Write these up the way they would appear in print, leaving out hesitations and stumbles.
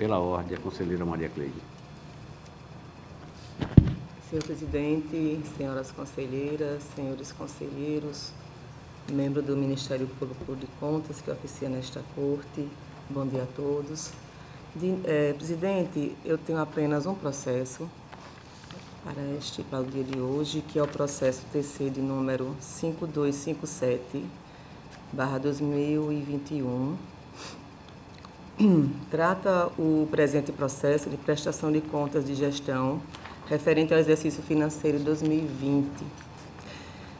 Pela ordem, a conselheira Maria Cleide. Senhor presidente, senhoras conselheiras, senhores conselheiros, membro do Ministério Público de Contas que oficia nesta corte, bom dia a todos. Presidente, eu tenho apenas um processo para o dia de hoje, que é o processo TC de número 5257/2021. Trata o presente processo de prestação de contas de gestão referente ao exercício financeiro de 2020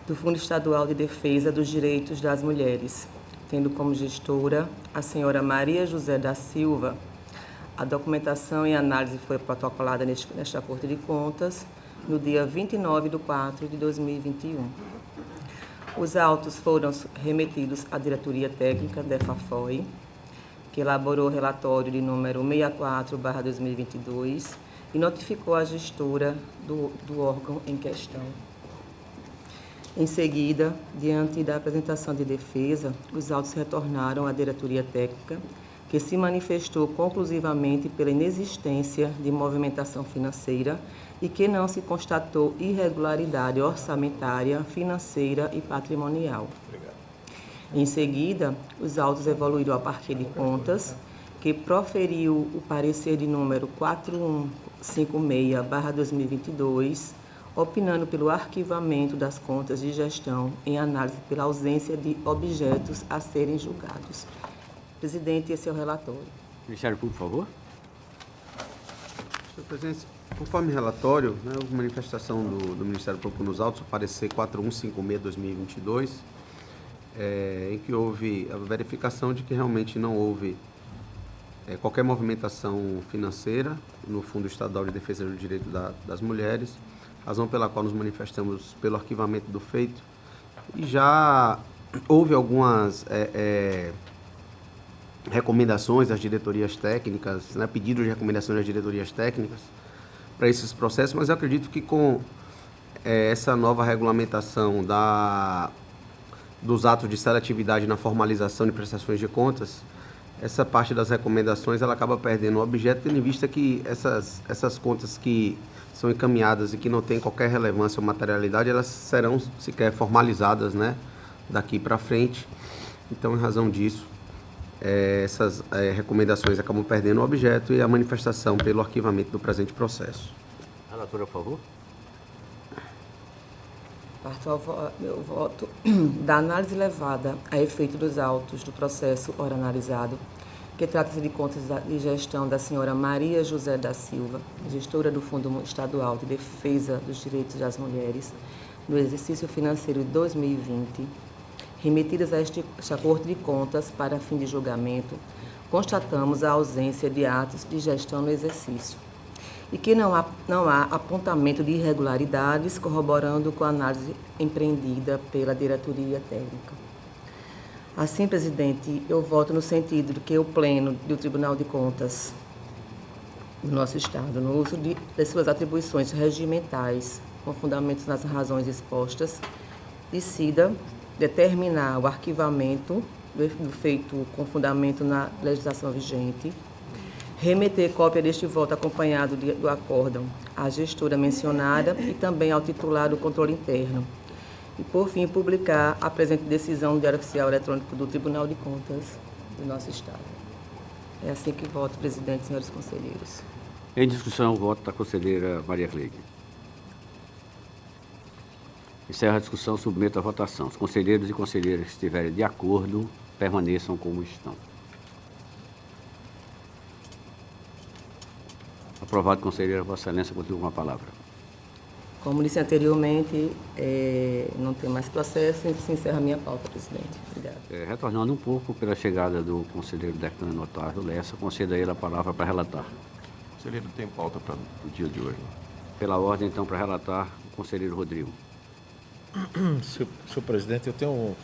do Fundo Estadual de Defesa dos Direitos das Mulheres, tendo como gestora a senhora Maria José da Silva. A documentação e análise foi protocolada nesta Corte de Contas no dia 29/4/2021. Os autos foram remetidos à Diretoria Técnica da EFAFOI, que elaborou o relatório de número 64/2022 e notificou a gestora do órgão em questão. Em seguida, diante da apresentação de defesa, os autos retornaram à Diretoria Técnica, que se manifestou conclusivamente pela inexistência de movimentação financeira e que não se constatou irregularidade orçamentária, financeira e patrimonial. Obrigado. Em seguida, os autos evoluíram à Parquet de Contas, que proferiu o parecer de número 4156/2022, opinando pelo arquivamento das contas de gestão em análise pela ausência de objetos a serem julgados. Presidente, esse é o relatório. Ministério Público, por favor. Senhor presidente, conforme relatório, houve manifestação do Ministério Público nos autos, o parecer 4156/2022, em que houve a verificação de que realmente não houve qualquer movimentação financeira no Fundo Estadual de Defesa do Direito das Mulheres, razão pela qual nos manifestamos pelo arquivamento do feito. E já houve algumas recomendações das diretorias técnicas, pedidos de recomendações das diretorias técnicas para esses processos, mas eu acredito que com essa nova regulamentação dos atos de seletividade na formalização de prestações de contas, essa parte das recomendações ela acaba perdendo o objeto, tendo em vista que essas contas que são encaminhadas e que não têm qualquer relevância ou materialidade, elas serão sequer formalizadas, daqui para frente. Então, em razão disso, essas recomendações acabam perdendo o objeto e a manifestação pelo arquivamento do presente processo. Relatora, por favor. Parto ao meu voto da análise levada a efeito dos autos do processo ora analisado, que trata-se de contas de gestão da senhora Maria José da Silva, gestora do Fundo Estadual de Defesa dos Direitos das Mulheres, no exercício financeiro de 2020, remetidas a esta Corte de Contas para fim de julgamento, constatamos a ausência de atos de gestão no exercício e que não há apontamento de irregularidades, corroborando com a análise empreendida pela Diretoria Técnica. Assim, presidente, eu voto no sentido de que o Pleno do Tribunal de Contas do nosso Estado, no uso de suas atribuições regimentais, com fundamentos nas razões expostas, decida determinar o arquivamento do feito com fundamento na legislação vigente, remeter cópia deste voto acompanhado do acórdão à gestora mencionada e também ao titular do controle interno. E, por fim, publicar a presente decisão no Diário Oficial Eletrônico do Tribunal de Contas do nosso Estado. É assim que voto, presidente e senhores conselheiros. Em discussão, o voto da conselheira Maria Cleide. Encerra a discussão, submeto à votação. Os conselheiros e conselheiras que estiverem de acordo, permaneçam como estão. Aprovado, conselheira. Vossa Excelência, continua com a palavra. Como disse anteriormente, não tem mais processo, e se encerra a minha pauta, presidente. Obrigada. Retornando um pouco pela chegada do conselheiro decano Otávio Lessa, concedo a ele a palavra para relatar. Conselheiro, tem pauta para o dia de hoje. Pela ordem, então, para relatar, o conselheiro Rodrigo. Senhor presidente, eu tenho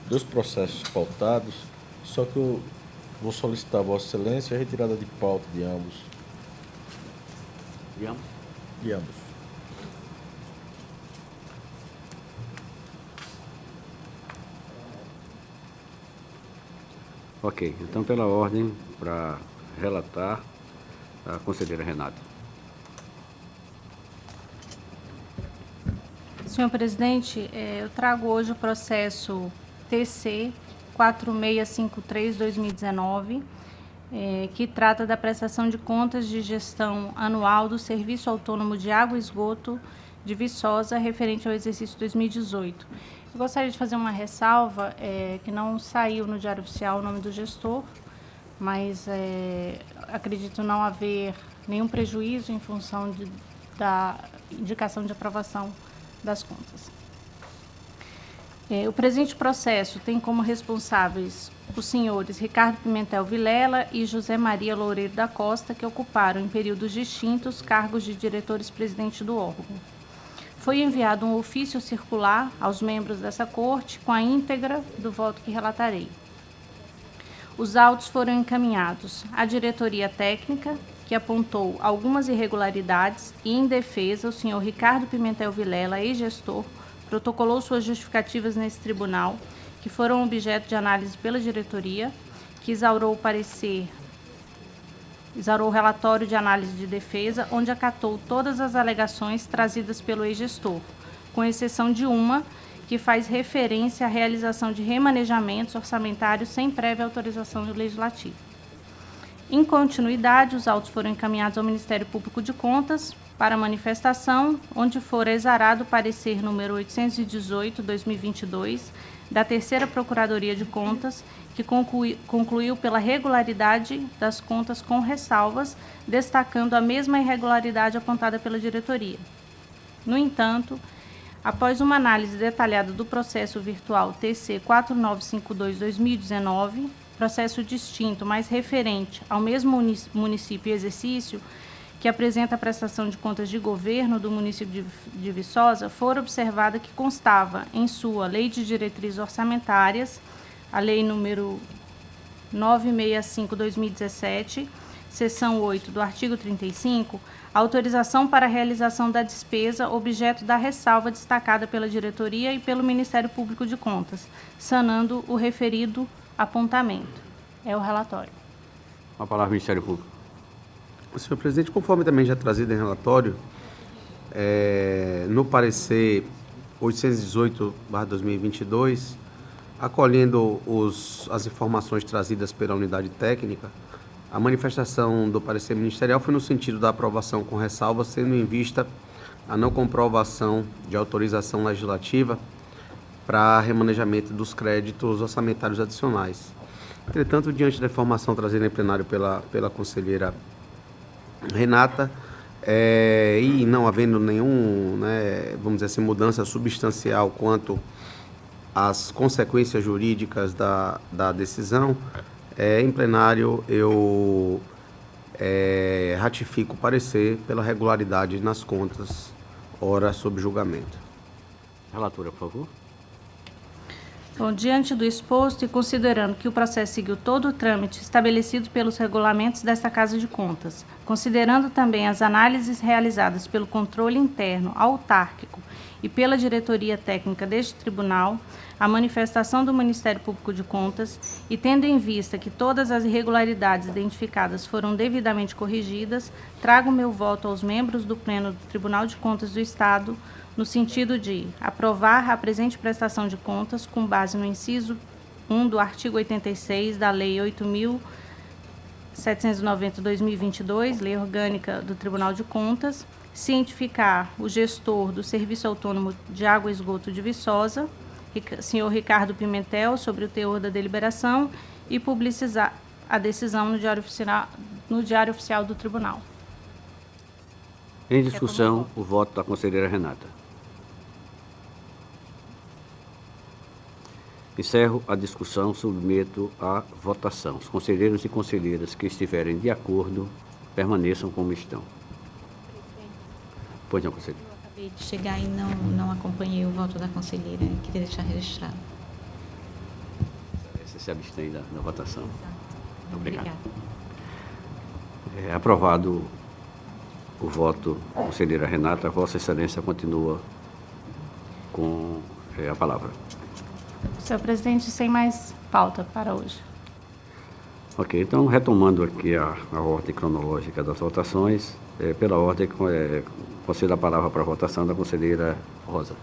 2 processos pautados, só que eu vou solicitar a Vossa Excelência a retirada de pauta de ambos. De ambos? De ambos. Ok, então pela ordem, para relatar, A conselheira Renata. Senhor presidente, eu trago hoje o processo TC 4653/2019, que trata da prestação de contas de gestão anual do Serviço Autônomo de Água e Esgoto de Viçosa, referente ao exercício 2018. Eu gostaria de fazer uma ressalva, que não saiu no Diário Oficial o nome do gestor, mas acredito não haver nenhum prejuízo em função da indicação de aprovação das contas. O presente processo tem como responsáveis os senhores Ricardo Pimentel Vilela e José Maria Loureiro da Costa, que ocuparam em períodos distintos cargos de diretores-presidente do órgão. Foi enviado um ofício circular aos membros dessa corte com a íntegra do voto que relatarei. Os autos foram encaminhados à diretoria técnica, que apontou algumas irregularidades, e, em defesa, o senhor Ricardo Pimentel Vilela, ex-gestor, protocolou suas justificativas nesse tribunal, que foram objeto de análise pela diretoria, que exaurou o relatório de análise de defesa, onde acatou todas as alegações trazidas pelo ex-gestor, com exceção de uma, que faz referência à realização de remanejamentos orçamentários sem prévia autorização do Legislativo. Em continuidade, os autos foram encaminhados ao Ministério Público de Contas para manifestação, onde fora exarado o parecer número 818/2022 da Terceira Procuradoria de Contas, que concluiu pela regularidade das contas com ressalvas, destacando a mesma irregularidade apontada pela diretoria. No entanto, após uma análise detalhada do processo virtual TC 4952/2019, processo distinto, mas referente ao mesmo município e exercício, que apresenta a prestação de contas de governo do município de Viçosa, fora observada que constava em sua Lei de Diretrizes Orçamentárias, a Lei número 965/2017, seção 8 do artigo 35, autorização para a realização da despesa objeto da ressalva destacada pela diretoria e pelo Ministério Público de Contas, sanando o referido apontamento. É o relatório. A palavra ao Ministério Público. Senhor presidente, conforme também já trazido em relatório, no parecer 818/2022, acolhendo as informações trazidas pela unidade técnica, a manifestação do parecer ministerial foi no sentido da aprovação com ressalvas, tendo em vista a não comprovação de autorização legislativa para remanejamento dos créditos orçamentários adicionais. Entretanto, diante da informação trazida em plenário pela conselheira Renata, e não havendo nenhum, vamos dizer assim, mudança substancial quanto às consequências jurídicas da decisão, em plenário eu ratifico o parecer pela regularidade nas contas, ora sob julgamento. Relatora, por favor. Bom, diante do exposto e considerando que o processo seguiu todo o trâmite estabelecido pelos regulamentos desta Casa de Contas, considerando também as análises realizadas pelo controle interno autárquico e pela diretoria técnica deste tribunal, a manifestação do Ministério Público de Contas e tendo em vista que todas as irregularidades identificadas foram devidamente corrigidas, trago meu voto aos membros do Pleno do Tribunal de Contas do Estado no sentido de aprovar a presente prestação de contas com base no inciso 1 do artigo 86 da Lei 8.790/2022, Lei Orgânica do Tribunal de Contas, cientificar o gestor do Serviço Autônomo de Água e Esgoto de Viçosa, senhor Ricardo Pimentel, sobre o teor da deliberação e publicizar a decisão no Diário Oficial do Tribunal. Em discussão, o voto da conselheira Renata. Encerro a discussão, submeto à votação. Os conselheiros e conselheiras que estiverem de acordo, permaneçam como estão. Pois não, conselheira. Eu acabei de chegar e não acompanhei o voto da conselheira. Queria deixar registrado. Você se abstém da votação. Exato. Obrigado. Obrigada. Aprovado o voto da conselheira Renata, Vossa Excelência continua com a palavra. Senhor presidente, sem mais pauta para hoje. Ok, então retomando aqui a ordem cronológica das votações, pela ordem, concedo a palavra para a votação da conselheira Rosa.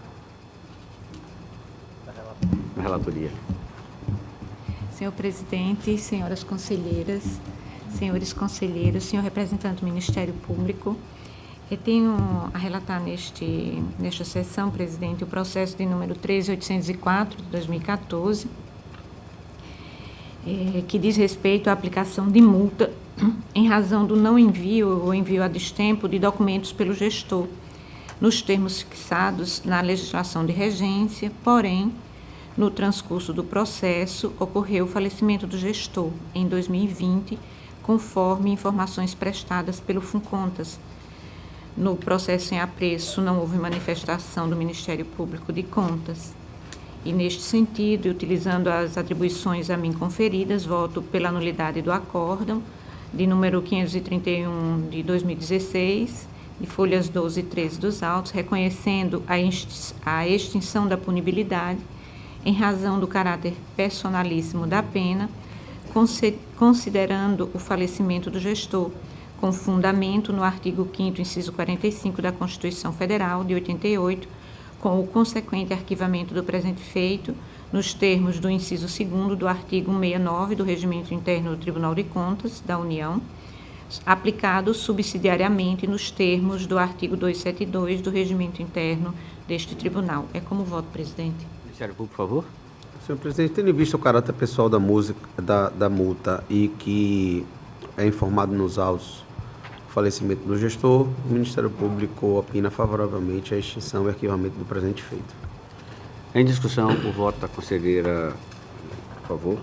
Na relatoria. Senhor presidente, senhoras conselheiras, senhores conselheiros, senhor representante do Ministério Público, eu tenho a relatar nesta sessão, presidente, o processo de número 13804 de 2014, que diz respeito à aplicação de multa em razão do não envio ou envio a destempo de documentos pelo gestor, nos termos fixados na legislação de regência, porém, no transcurso do processo, ocorreu o falecimento do gestor em 2020, conforme informações prestadas pelo FUNCONTAS. No processo em apreço, não houve manifestação do Ministério Público de Contas. E, neste sentido, e utilizando as atribuições a mim conferidas, voto pela nulidade do acórdão, de número 531 de 2016, de folhas 12 e 13 dos autos, reconhecendo a extinção da punibilidade em razão do caráter personalíssimo da pena, considerando o falecimento do gestor, com fundamento no artigo 5º, inciso 45 da Constituição Federal de 88, com o consequente arquivamento do presente feito, nos termos do inciso 2º do artigo 69 do Regimento Interno do Tribunal de Contas da União, aplicado subsidiariamente nos termos do artigo 272 do Regimento Interno deste Tribunal. É como voto, presidente. Ministério Público, por favor. Senhor presidente, tendo em vista o caráter pessoal da multa e que é informado nos autos o falecimento do gestor, o Ministério Público opina favoravelmente a extinção e arquivamento do presente feito. Em discussão, o voto da conselheira, por favor.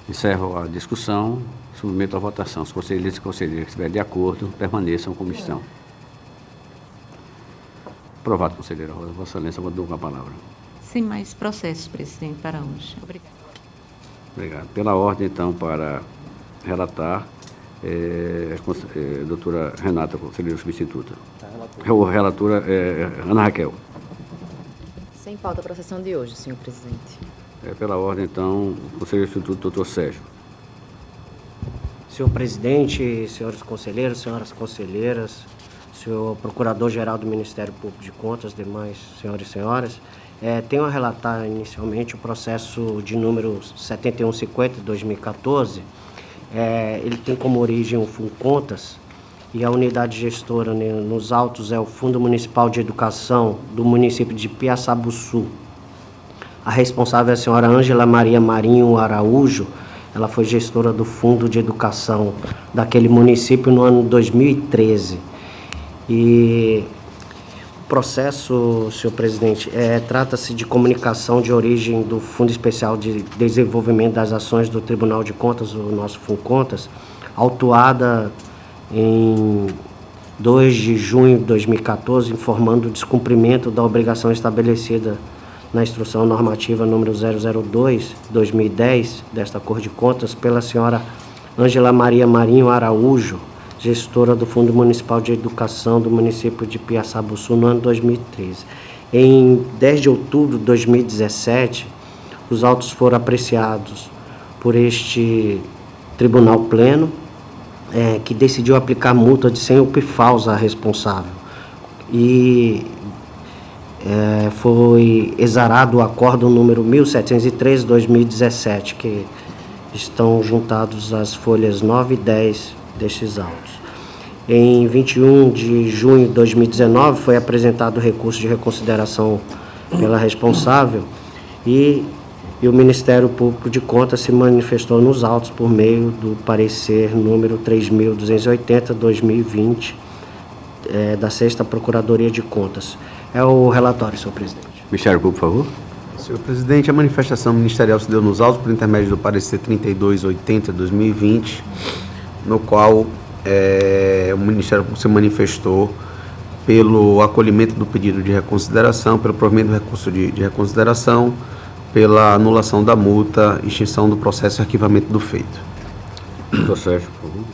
Encerro a discussão, submeto à votação. Os conselheiros e conselheiras que estiverem de acordo, permaneçam como estão. Aprovado, conselheira Rosa. Vossa Excelência, mandou com a palavra. Sem mais processos, presidente, para hoje. Obrigada. Obrigado. Pela ordem, então, para relatar, doutora Renata, conselheira substituta. Relatora Ana Raquel. Sem pauta para a sessão de hoje, senhor presidente. Pela ordem, então, conselheiro substituto, doutor Sérgio. Senhor presidente, senhores conselheiros, senhoras conselheiras, senhor procurador-geral do Ministério Público de Contas, demais senhores e senhoras, tenho a relatar inicialmente o processo de número 7150 de 2014. Ele tem como origem o FUNCONTAS e a unidade gestora nos autos é o Fundo Municipal de Educação do município de Piaçabuçu. A responsável é a senhora Ângela Maria Marinho Araújo. Ela foi gestora do Fundo de Educação daquele município no ano 2013. E o processo, senhor presidente, trata-se de comunicação de origem do Fundo Especial de Desenvolvimento das Ações do Tribunal de Contas, o nosso FUNCONTAS, autuada em 2 de junho de 2014, informando o descumprimento da obrigação estabelecida na Instrução Normativa número 002/2010, desta Cor de Contas, pela senhora Ângela Maria Marinho Araújo, gestora do Fundo Municipal de Educação do município de Piaçabuçu, no ano 2013. Em 10 de outubro de 2017, os autos foram apreciados por este Tribunal Pleno, que decidiu aplicar multa de 100 UPFAUs à responsável. E foi exarado o acórdão número 1713/2017, que estão juntados as folhas 9 e 10 destes autos. Em 21 de junho de 2019, foi apresentado o recurso de reconsideração pela responsável e o Ministério Público de Contas se manifestou nos autos por meio do parecer número 3.280/2020, da 6ª Procuradoria de Contas. É o relatório, senhor presidente. Ministério Público, por favor. Senhor presidente, a manifestação ministerial se deu nos autos por intermédio do parecer 3280/2020, no qual o Ministério Público se manifestou pelo acolhimento do pedido de reconsideração, pelo provimento do recurso de reconsideração, pela anulação da multa, extinção do processo e arquivamento do feito. Doutor Sérgio, por favor.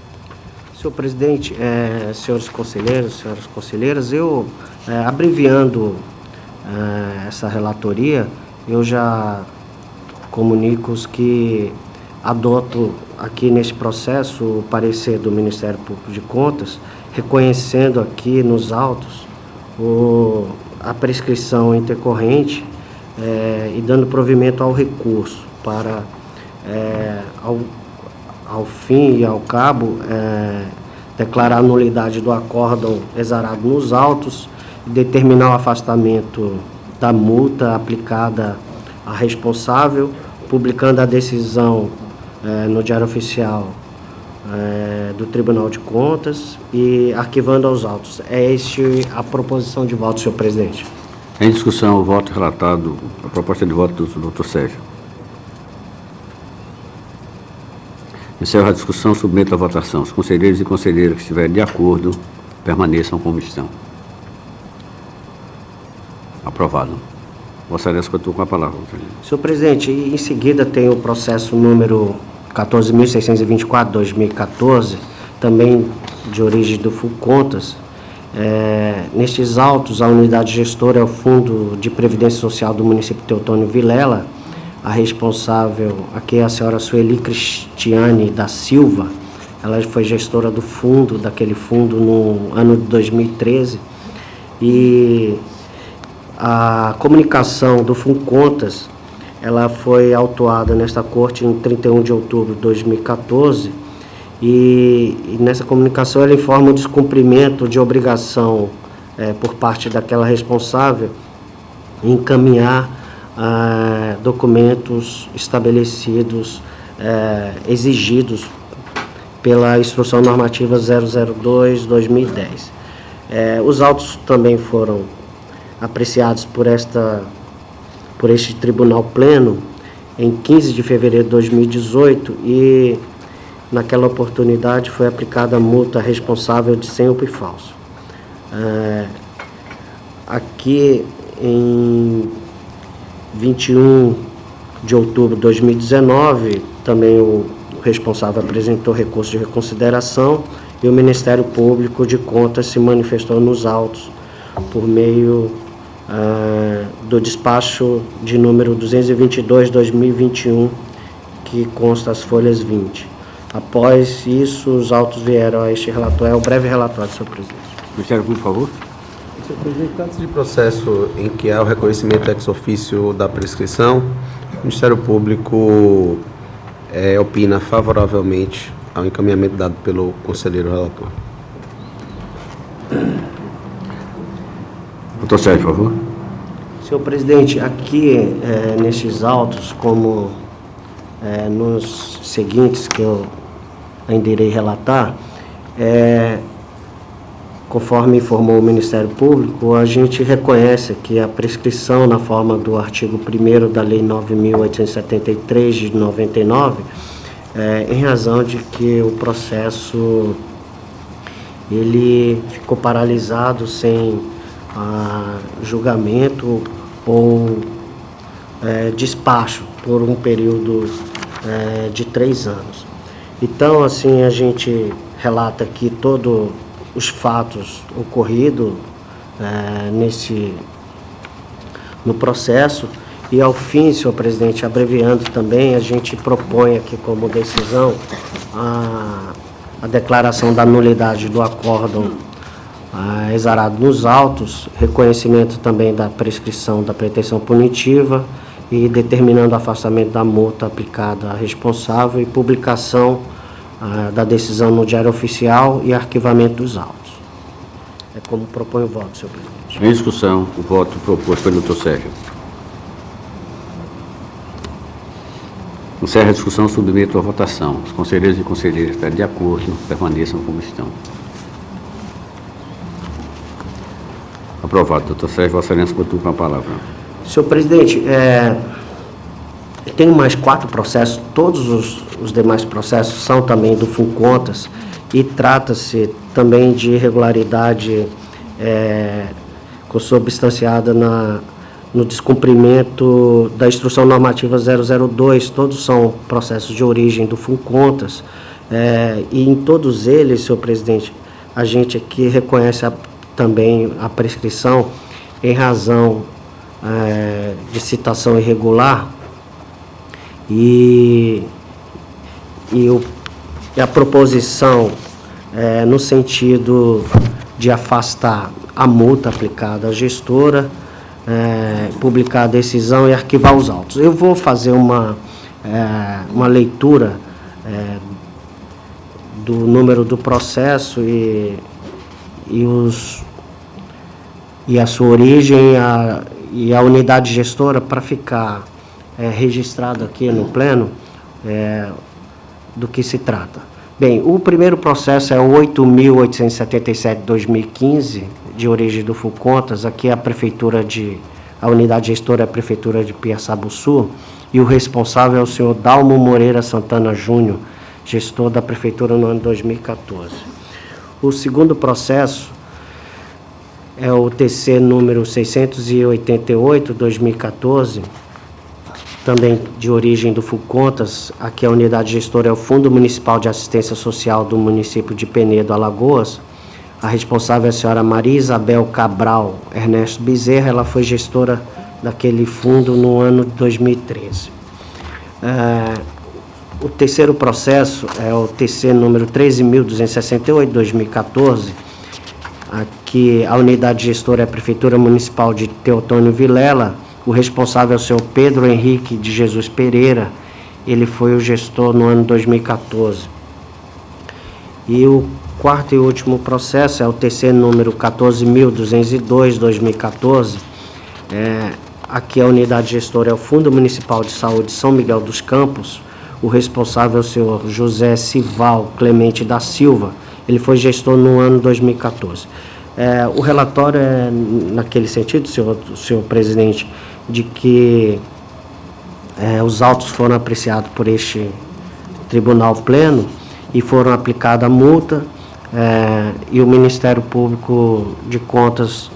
Senhor presidente, senhores conselheiros, senhoras conselheiras, eu, abreviando essa relatoria, eu já comunico-os que adoto aqui nesse processo o parecer do Ministério Público de Contas, reconhecendo aqui nos autos a prescrição intercorrente e dando provimento ao recurso para, ao fim e ao cabo, declarar a nulidade do acórdão exarado nos autos e determinar o afastamento da multa aplicada à responsável, publicando a decisão no Diário Oficial do Tribunal de Contas e arquivando aos autos. É esta a proposição de voto, senhor presidente. Em discussão, o voto relatado, a proposta de voto do Dr. Sérgio. Encerro a discussão, submeto à votação. Os conselheiros e conselheiras que estiverem de acordo, permaneçam como estão. Aprovado. Vossa Excelência, contou com a palavra. Senhor presidente, em seguida tem o processo número 14.624/2014, também de origem do FUContas. Nestes autos, a unidade gestora é o Fundo de Previdência Social do município de Teotônio Vilela. A responsável aqui é a senhora Sueli Cristiane da Silva. Ela foi gestora daquele fundo no ano de 2013. E a comunicação do FUContas, ela foi autuada nesta corte em 31 de outubro de 2014 e nessa comunicação ela informa o descumprimento de obrigação por parte daquela responsável em encaminhar documentos estabelecidos, exigidos pela Instrução Normativa 002/2010. Os autos também foram apreciados por este Tribunal Pleno em 15 de fevereiro de 2018 e naquela oportunidade foi aplicada a multa responsável de 100 UPI falso. Aqui em 21 de outubro de 2019, também o responsável apresentou recurso de reconsideração e o Ministério Público de Contas se manifestou nos autos por meio do despacho de número 222/2021, que consta as folhas 20. Após isso, os autos vieram a este relatório. É o breve relatório, senhor presidente. Ministério Público, por favor. Senhor presidente, antes de processo em que há o reconhecimento ex officio da prescrição, o Ministério Público opina favoravelmente ao encaminhamento dado pelo conselheiro relator. Dr. Sérgio, por favor. Senhor presidente, aqui nestes autos, como nos seguintes que eu ainda irei relatar, conforme informou o Ministério Público, a gente reconhece que a prescrição na forma do artigo 1º da Lei 9.873 de 99, em razão de que o processo ele ficou paralisado sem julgamento ou despacho por um período de 3 anos. Então, assim, a gente relata aqui todos os fatos ocorridos no processo e, ao fim, senhor presidente, abreviando também, a gente propõe aqui como decisão a declaração da nulidade do acórdão exarado nos autos, reconhecimento também da prescrição da pretensão punitiva e determinando o afastamento da multa aplicada à responsável e publicação da decisão no Diário Oficial e arquivamento dos autos. É como propõe o voto, senhor presidente. Em discussão, o voto proposto pelo Dr. Sérgio. Encerra a discussão, submeto à votação. Os conselheiros e conselheiras que de acordo, permaneçam como estão. Aprovado. Dr. Sérgio, Vossa Excelência, continua com a palavra. Senhor presidente, tem mais 4 processos, todos os demais processos são também do FUContas e trata-se também de irregularidade consubstanciada no descumprimento da Instrução Normativa 002, todos são processos de origem do FUContas e em todos eles, senhor presidente, a gente aqui reconhece também a prescrição em razão de citação irregular E a proposição no sentido de afastar a multa aplicada à gestora, publicar a decisão e arquivar os autos. Eu vou fazer uma leitura do número do processo e a sua origem e a unidade gestora para ficar registrado aqui no pleno do que se trata. Bem, o primeiro processo é o 8.877/2015, de origem do FUCONTAS. Aqui a unidade gestora é a Prefeitura de Piaçabuçu, e o responsável é o senhor Dalmo Moreira Santana Júnior, gestor da Prefeitura no ano 2014. O segundo processo é o TC número 688/2014, também de origem do FUCONTAS. Aqui a unidade gestora é o Fundo Municipal de Assistência Social do município de Penedo, Alagoas. A responsável é a senhora Maria Isabel Cabral Ernesto Bezerra. Ela foi gestora daquele fundo no ano de 2013. O terceiro processo é o TC número 13.268/2014. Aqui a unidade gestora é a Prefeitura Municipal de Teotônio Vilela. O responsável é o senhor Pedro Henrique de Jesus Pereira. Ele foi o gestor no ano 2014. E o quarto e último processo é o TC número 14.202/2014. Aqui a unidade gestora é o Fundo Municipal de Saúde São Miguel dos Campos. O responsável é o senhor José Sival Clemente da Silva. Ele foi gestor no ano 2014. O relatório é naquele sentido, senhor presidente, de que os autos foram apreciados por este tribunal pleno e foram aplicada a multa, e o Ministério Público de Contas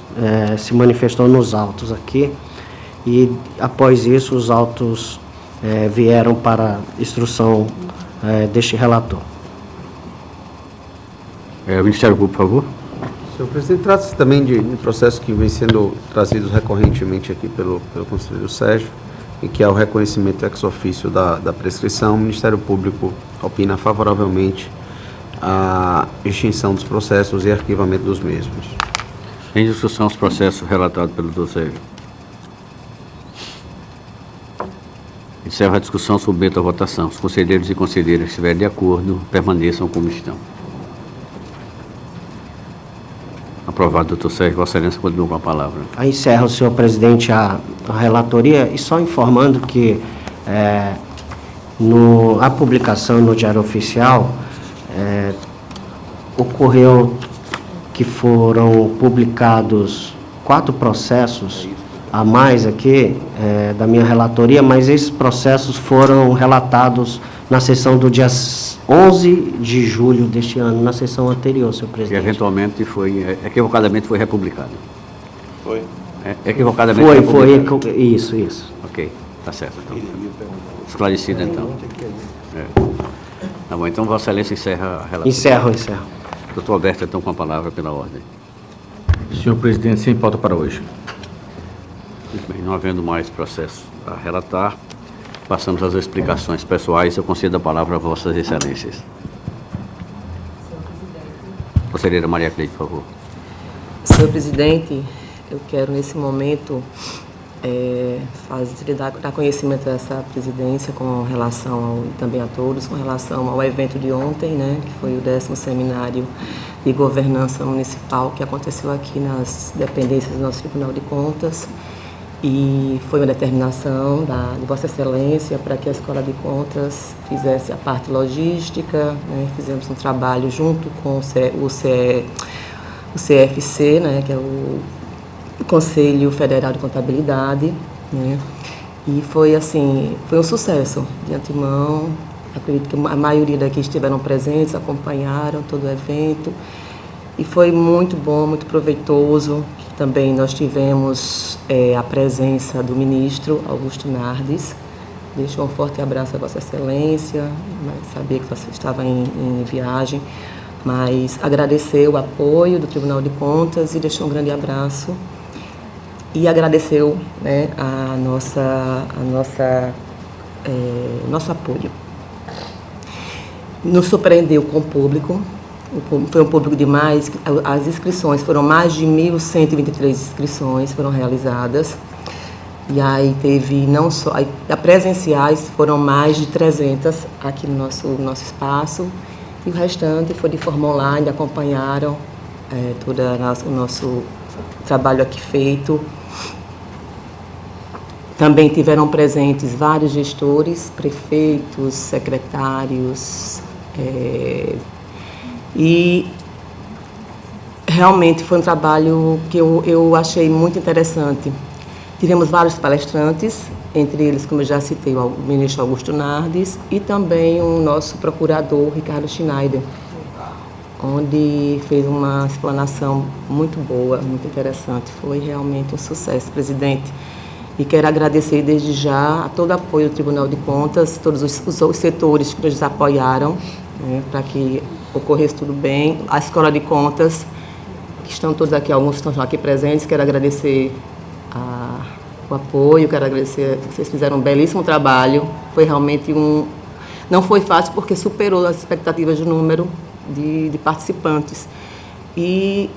se manifestou nos autos aqui, e após isso os autos vieram para instrução deste relator. Ministério Público, por favor. Senhor presidente, trata-se também de processos que vêm sendo trazidos recorrentemente aqui pelo conselheiro Sérgio, em que há o reconhecimento ex officio da prescrição. O Ministério Público opina favoravelmente a extinção dos processos e arquivamento dos mesmos. Em discussão, os processos relatados pelo doutor Sérgio. Encerro a discussão, submeto à votação. Os conselheiros e conselheiras que estiverem de acordo, permaneçam como estão. Aprovado, doutor Sérgio. Vossa Excelência continua com a palavra. Aí encerra, senhor presidente, a relatoria, e só informando que a publicação no Diário Oficial ocorreu que foram publicados 4 processos a mais aqui da minha relatoria, mas esses processos foram relatados na sessão do dia 11 de julho deste ano, na sessão anterior, senhor presidente. E eventualmente equivocadamente foi republicado. Foi? Equivocadamente foi republicado. Isso. Ok, tá certo então. Esclarecido então. Tá bom, então Vossa Excelência encerra a relatoria. Encerro. Doutor Alberto, então, com a palavra pela ordem. Senhor presidente, sem pauta para hoje. Muito bem, não havendo mais processo a relatar, passamos às explicações pessoais. Eu concedo a palavra a Vossas Excelências. Conselheira Maria Cleide, por favor. Senhor presidente, eu quero nesse momento dar conhecimento dessa presidência com relação também a todos, com relação ao evento de ontem, né, que foi o 10º Seminário de Governança Municipal, que aconteceu aqui nas dependências do nosso Tribunal de Contas. E foi uma determinação de Vossa Excelência para que a Escola de Contas fizesse a parte logística, né? Fizemos um trabalho junto com o CFC, né? Que é o Conselho Federal de Contabilidade, né? E foi um sucesso de antemão. Acredito que a maioria daqui estiveram presentes, acompanharam todo o evento. E foi muito bom, muito proveitoso. Também nós tivemos a presença do ministro Augusto Nardes. Deixo um forte abraço a Vossa Excelência, sabia que você estava em viagem, mas agradecer o apoio do Tribunal de Contas e deixou um grande abraço. E agradeceu, né, a nossa nosso apoio. Nos surpreendeu com o público. Foi um público demais. As inscrições foram mais de 1.123 inscrições foram realizadas. E aí teve não só... A presenciais foram mais de 300 aqui no nosso espaço. E o restante foi de forma online, acompanharam todo o nosso trabalho aqui feito. Também tiveram presentes vários gestores, prefeitos, secretários, e realmente foi um trabalho que eu achei muito interessante. Tivemos vários palestrantes, entre eles, como eu já citei, o ministro Augusto Nardes e também o nosso procurador, Ricardo Schneider, onde fez uma explanação muito boa, muito interessante. Foi realmente um sucesso, presidente. E quero agradecer desde já a todo o apoio do Tribunal de Contas, todos os setores que nos apoiaram, para que ocorresse tudo bem. A Escola de Contas, que estão todos aqui, alguns estão aqui presentes, quero agradecer o apoio, quero agradecer, vocês fizeram um belíssimo trabalho. Foi realmente não foi fácil porque superou as expectativas do número de participantes. E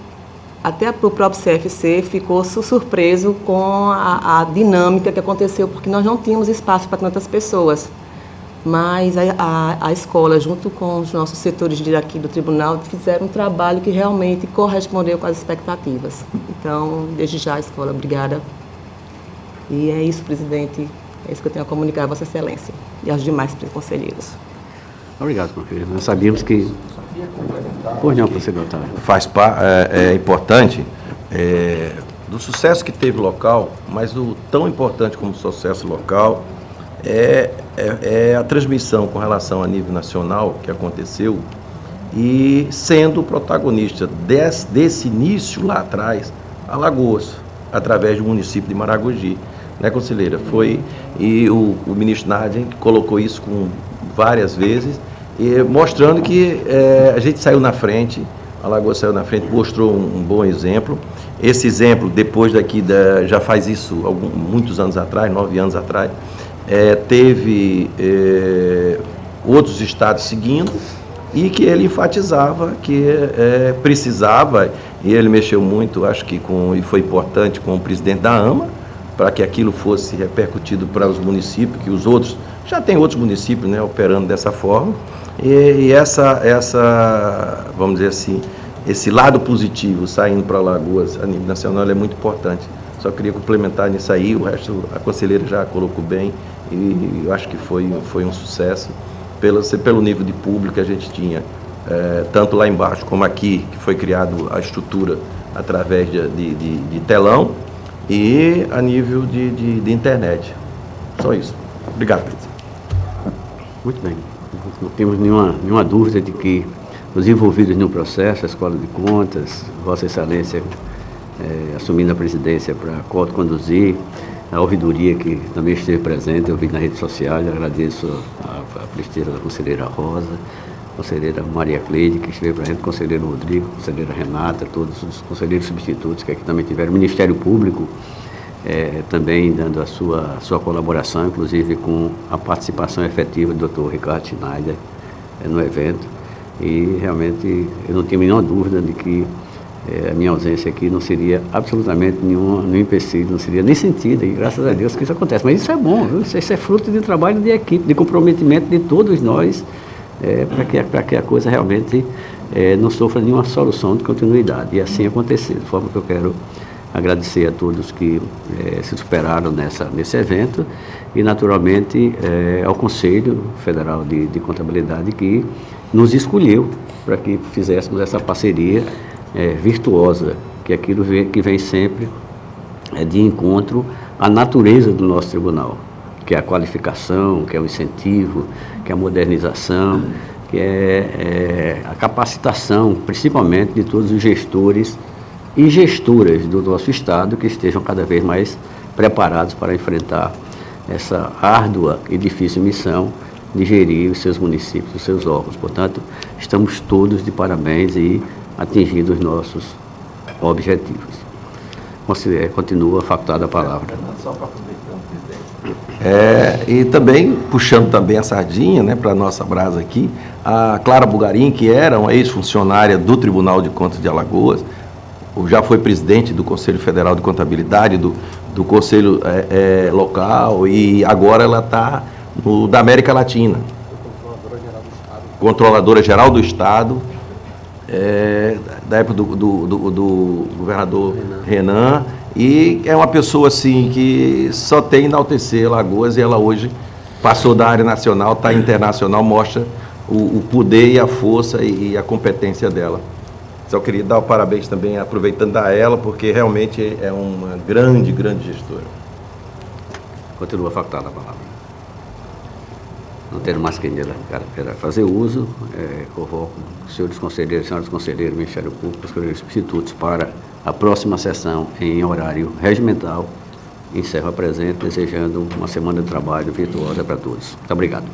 até o próprio CFC ficou surpreso com a dinâmica que aconteceu, porque nós não tínhamos espaço para tantas pessoas. Mas a escola, junto com os nossos setores aqui do tribunal, fizeram um trabalho que realmente correspondeu com as expectativas. Então, desde já, a escola, obrigada. E é isso, presidente, é isso que eu tenho a comunicar a Vossa Excelência e aos demais conselheiros. Obrigado, conselheiro. Nós sabíamos que... Pois não, conselheiro Otávio. É importante do sucesso que teve local, mas o tão importante como sucesso local é a transmissão com relação a nível nacional que aconteceu e sendo protagonista desse início lá atrás, Alagoas, através do município de Maragogi. Né, conselheira? E o ministro Nardes colocou isso várias vezes, mostrando que a gente saiu na frente, Alagoas saiu na frente, mostrou um bom exemplo. Esse exemplo, depois daqui, já faz isso muitos anos atrás, 9 anos atrás, teve outros estados seguindo e que ele enfatizava que precisava, e ele mexeu muito, acho que e foi importante com o presidente da AMA, para que aquilo fosse repercutido para os municípios, que os outros, já tem outros municípios, né, operando dessa forma, e vamos dizer assim, esse lado positivo saindo para Alagoas a nível nacional é muito importante. Só queria complementar nisso aí, o resto a conselheira já colocou bem, e eu acho que foi um sucesso, pelo nível de público que a gente tinha, tanto lá embaixo como aqui, que foi criado a estrutura através de telão, e a nível de internet. Só isso. Obrigado, presidente. Muito bem. Não temos nenhuma dúvida de que os envolvidos no processo, a Escola de Contas, Vossa Excelência assumindo a presidência para conduzir, a ouvidoria que também esteve presente, eu vi na rede social, agradeço a presteza da conselheira Rosa, conselheira Maria Cleide, que esteve presente, conselheiro Rodrigo, conselheira Renata, todos os conselheiros substitutos que aqui também tiveram, o Ministério Público também dando a sua colaboração, inclusive com a participação efetiva do Dr. Ricardo Schneider no evento, e realmente eu não tenho a menor dúvida de que a minha ausência aqui não seria absolutamente nenhum empecilho, não seria nem sentida, e graças a Deus que isso acontece. Mas isso é bom, viu? Isso é fruto de trabalho de equipe, de comprometimento de todos nós, para que a coisa realmente não sofra nenhuma solução de continuidade. E assim acontecer, de forma que eu quero agradecer a todos que se superaram nesse evento e, naturalmente, ao Conselho Federal de Contabilidade que nos escolheu para que fizéssemos essa parceria virtuosa, que é aquilo que vem sempre de encontro à natureza do nosso tribunal, que é a qualificação, que é o incentivo, que é a modernização, que é a capacitação, principalmente de todos os gestores e gestoras do nosso Estado, que estejam cada vez mais preparados para enfrentar essa árdua e difícil missão de gerir os seus municípios, os seus órgãos. Portanto, estamos todos de parabéns e atingindo os nossos objetivos. Continua facultada a palavra. Só para aproveitar, presidente. E também, puxando também a sardinha, né, para a nossa brasa aqui, a Clara Bugarim, que era uma ex-funcionária do Tribunal de Contas de Alagoas, já foi presidente do Conselho Federal de Contabilidade, do Conselho Local, e agora ela está da América Latina. Controladora Geral do Estado, da época do governador Renan, e é uma pessoa assim que só tem enaltecer Alagoas, e ela hoje passou da área nacional, está internacional, mostra o poder e a força e a competência dela. Só queria dar o parabéns também, aproveitando a ela, porque realmente é uma grande gestora. Continua facultada a palavra. Não tendo mais quem dela queira fazer uso, convoco os senhores conselheiros, Ministério Público, os senhores substitutos para a próxima sessão em horário regimental. Encerro a presente, desejando uma semana de trabalho virtuosa para todos. Muito obrigado.